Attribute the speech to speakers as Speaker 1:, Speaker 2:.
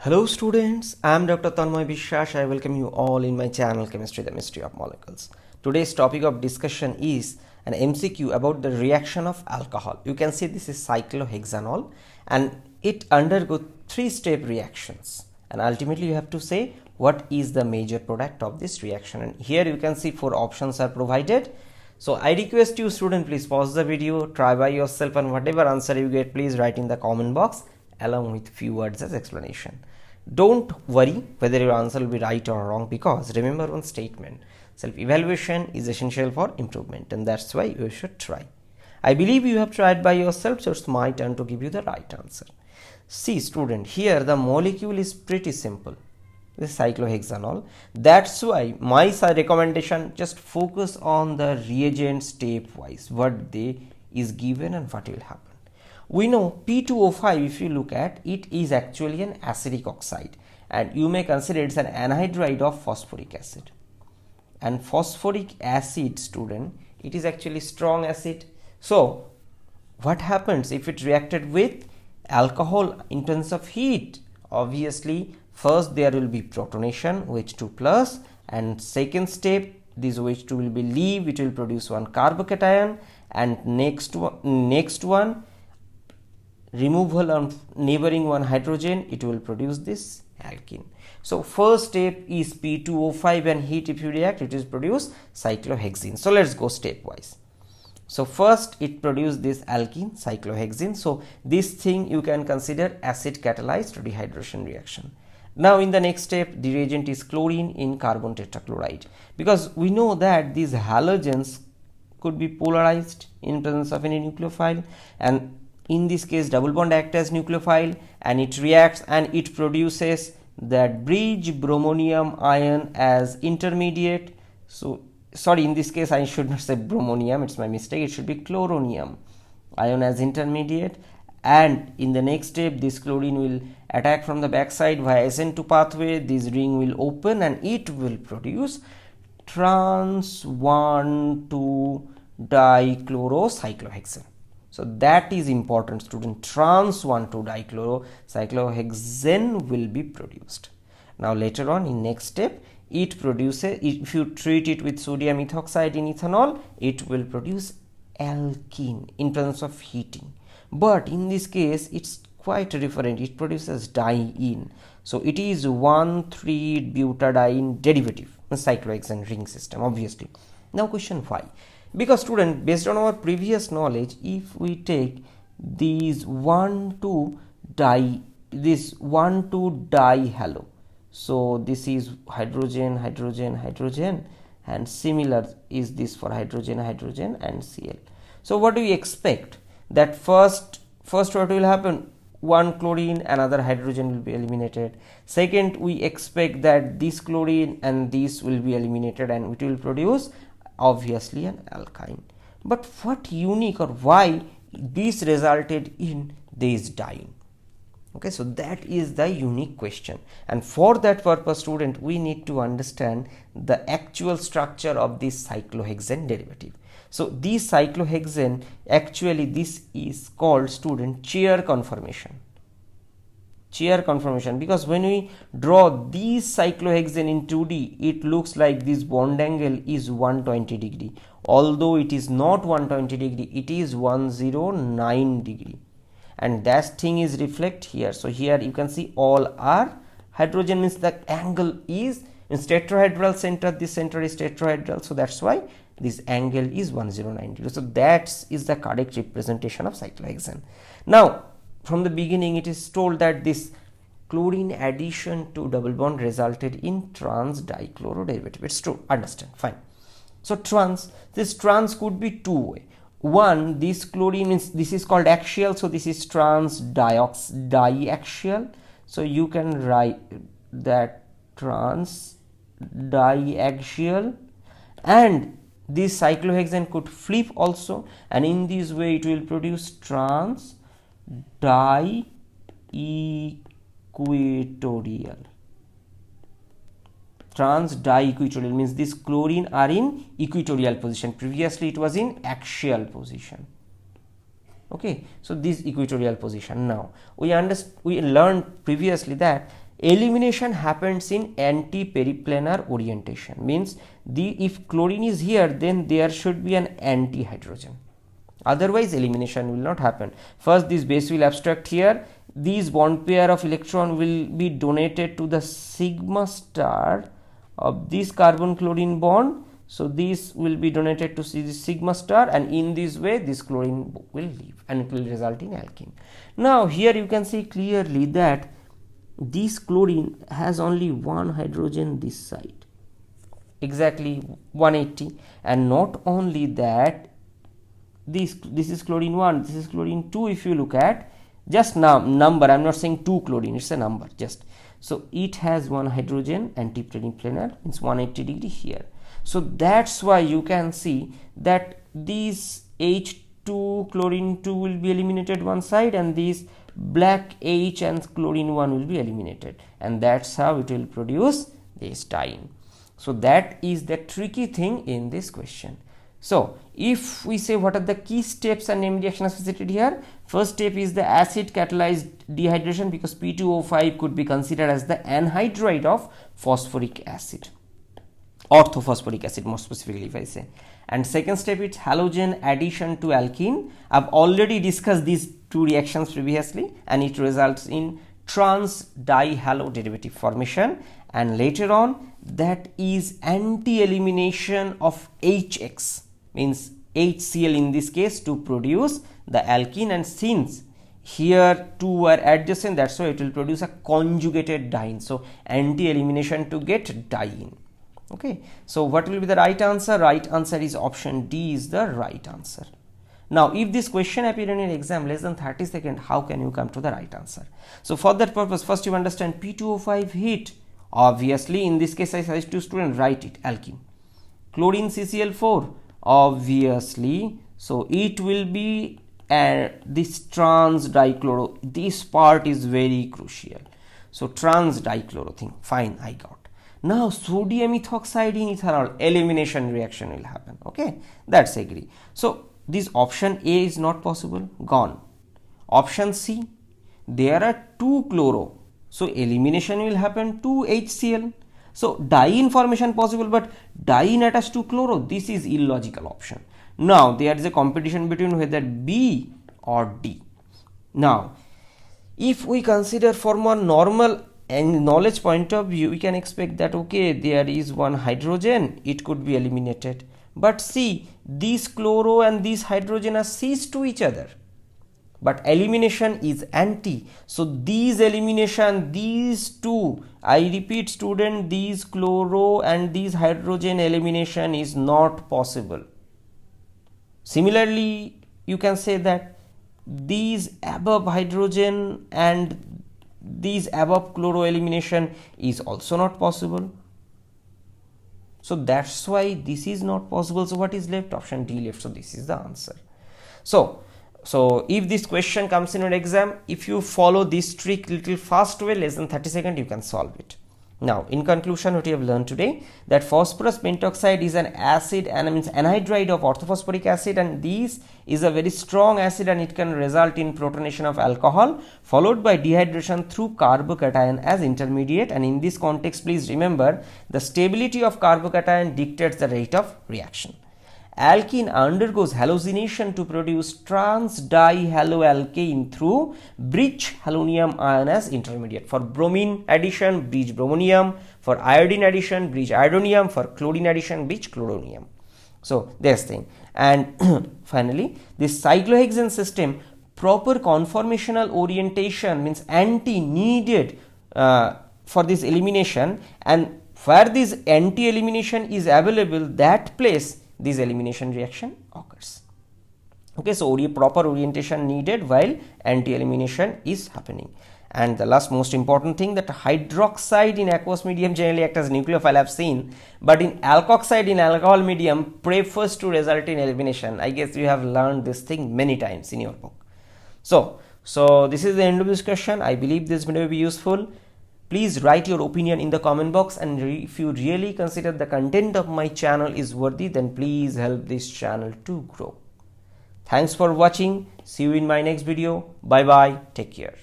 Speaker 1: Hello students, I am Dr. Tanmoy Biswas. I welcome you all in my channel Chemistry, the Mystery of Molecules. Today's topic of discussion is an MCQ about the reaction of alcohol. You can see this is cyclohexanol and it undergoes 3-step reactions, and ultimately you have to say what is the major product of this reaction, and here you can see 4 options are provided. So I request you student, please pause the video, try by yourself, and whatever answer you get, please write in the comment box along with few words as explanation. Don't worry whether your answer will be right or wrong, because remember one statement: self-evaluation is essential for improvement, and that's why you should try. I believe you have tried by yourself, so it's my turn to give you the right answer. See student, here the molecule is pretty simple, this cyclohexanol. That's why my recommendation, just focus on the reagent stepwise, what they is given and what will happen. We know P2O5, if you look at it, is actually an acidic oxide, and you may consider it's an anhydride of phosphoric acid. And phosphoric acid, student, it is actually strong acid. So what happens if it reacted with alcohol in terms of heat? Obviously first there will be protonation, OH2 plus, and second step this OH2 will be leave, it will produce one carbocation, and next one removal of neighboring one hydrogen, it will produce this alkene. So first step is P2O5, and heat if you react it is produce cyclohexene. So let's go stepwise. So first it produced this alkene, cyclohexene. So this thing you can consider acid catalyzed dehydration reaction. Now in the next step the reagent is chlorine in carbon tetrachloride, because we know that these halogens could be polarized in presence of any nucleophile, and in this case double bond act as nucleophile, and it reacts and it produces that bridge bromonium ion as intermediate. So sorry, in this case I should not say bromonium, it's my mistake, it should be chloronium ion as intermediate. And in the next step this chlorine will attack from the backside via SN2 pathway, this ring will open and it will produce trans 1,2 dichlorocyclohexane. So that is important student, trans 1,2 dichlorocyclohexane will be produced. Now later on in next step it produces, if you treat it with sodium ethoxide in ethanol, it will produce alkene in presence of heating. But in this case it's quite different, it produces diene. So it is 1,3-butadiene derivative, the cyclohexane ring system obviously. Now question why? Because student, based on our previous knowledge, if we take these 1,2 dihalo, so this is hydrogen, hydrogen, hydrogen, and similar is this for hydrogen, hydrogen, and Cl. So what do we expect? That first what will happen? One chlorine, another hydrogen will be eliminated. Second, we expect that this chlorine and this will be eliminated, and it will produce obviously an alkyne. But what unique, or why this resulted in this diene? Okay, so that is the unique question, and for that purpose student we need to understand the actual structure of this cyclohexane derivative. So this cyclohexane, actually this is called student chair conformation. Chair conformation, because when we draw these cyclohexane in 2D, it looks like this bond angle is 120 degree, although it is not 120 degree, it is 109 degree, and that thing is reflect here. So here you can see all are hydrogen, means the angle is in tetrahedral center, this center is tetrahedral, so that's why this angle is 109 degree. So that is the correct representation of cyclohexane. Now from the beginning it is told that this chlorine addition to double bond resulted in trans dichloro derivative. It's true, understand, fine. So this trans could be two way. One, this chlorine means this is called axial, so this is trans diaxial. So you can write that trans diaxial, and this cyclohexane could flip also, and in this way it will produce trans di-equatorial. Trans di-equatorial means this chlorine are in equatorial position, previously it was in axial position. Okay, so this equatorial position. Now we learned previously that elimination happens in anti-periplanar orientation, means if chlorine is here, then there should be an anti-hydrogen, otherwise elimination will not happen. First this base will abstract here, these bond pair of electron will be donated to the sigma star of this carbon chlorine bond. So this will be donated to the sigma star, and in this way this chlorine will leave and it will result in alkene. Now here you can see clearly that this chlorine has only one hydrogen this side, exactly 180, and not only that, this is chlorine 1, this is chlorine 2. If you look at just now number, I am not saying 2 chlorine, it's a number just. So it has one hydrogen, anti-periplanar, means 180 degree here. So that's why you can see that these H2 chlorine 2 will be eliminated one side, and these black H and chlorine 1 will be eliminated, and that's how it will produce this diene. So that is the tricky thing in this question. So if we say what are the key steps and name reaction associated here, first step is the acid catalyzed dehydration, because P2O5 could be considered as the anhydride of phosphoric acid, orthophosphoric acid more specifically if I say. And second step is halogen addition to alkene. I've already discussed these two reactions previously, and it results in trans dihalo derivative formation, and later on that is anti-elimination of HX, means HCl in this case, to produce the alkene, and since here two are adjacent, that's why it will produce a conjugated diene. So anti-elimination to get diene. Okay, so what will be the right answer? Right answer is option D is the right answer. Now if this question appear in an exam less than 30 seconds, how can you come to the right answer? So for that purpose, first you understand P2O5 heat, obviously in this case I suggest to student write it alkene. Chlorine CCl4, obviously, so it will be this trans dichloro, this part is very crucial. So trans dichloro thing, fine, I got. Now sodium ethoxide in ethanol, elimination reaction will happen. Okay, that's agree. So this option A is not possible, gone. Option C, there are 2 chloro, so elimination will happen 2 HCl. So diene formation possible, but diene attached to chloro, this is illogical option. Now there is a competition between whether B or D. Now if we consider from a normal and knowledge point of view, we can expect that okay, there is one hydrogen, it could be eliminated, but see, this chloro and this hydrogen are cis to each other, but elimination is anti. So these elimination, these two, I repeat student, these chloro and these hydrogen elimination is not possible. Similarly, you can say that these above hydrogen and these above chloro elimination is also not possible. So that's why this is not possible. So what is left? Option D left. So this is the answer. So if this question comes in an exam, if you follow this trick little fast way, less than 30 seconds, you can solve it. Now in conclusion, what we have learned today, that phosphorus pentoxide is an acid and means anhydride of orthophosphoric acid, and this is a very strong acid and it can result in protonation of alcohol followed by dehydration through carbocation as intermediate. And in this context, please remember the stability of carbocation dictates the rate of reaction. Alkene undergoes halogenation to produce trans dihaloalkane through bridge halonium ion as intermediate. For bromine addition, bridge bromonium. For iodine addition, bridge iodonium. For chlorine addition, bridge chloronium. So this thing. And finally, this cyclohexane system, proper conformational orientation means anti needed for this elimination, and where this anti-elimination is available, that place this elimination reaction occurs. Okay, so proper orientation needed while anti-elimination is happening. And the last most important thing, that hydroxide in aqueous medium generally act as nucleophile, I have seen, but in alkoxide in alcohol medium prefers to result in elimination. I guess you have learned this thing many times in your book. So this is the end of this discussion. I believe this video will be useful. Please write your opinion in the comment box, and if you really consider the content of my channel is worthy, then please help this channel to grow. Thanks for watching. See you in my next video. Bye bye. Take care.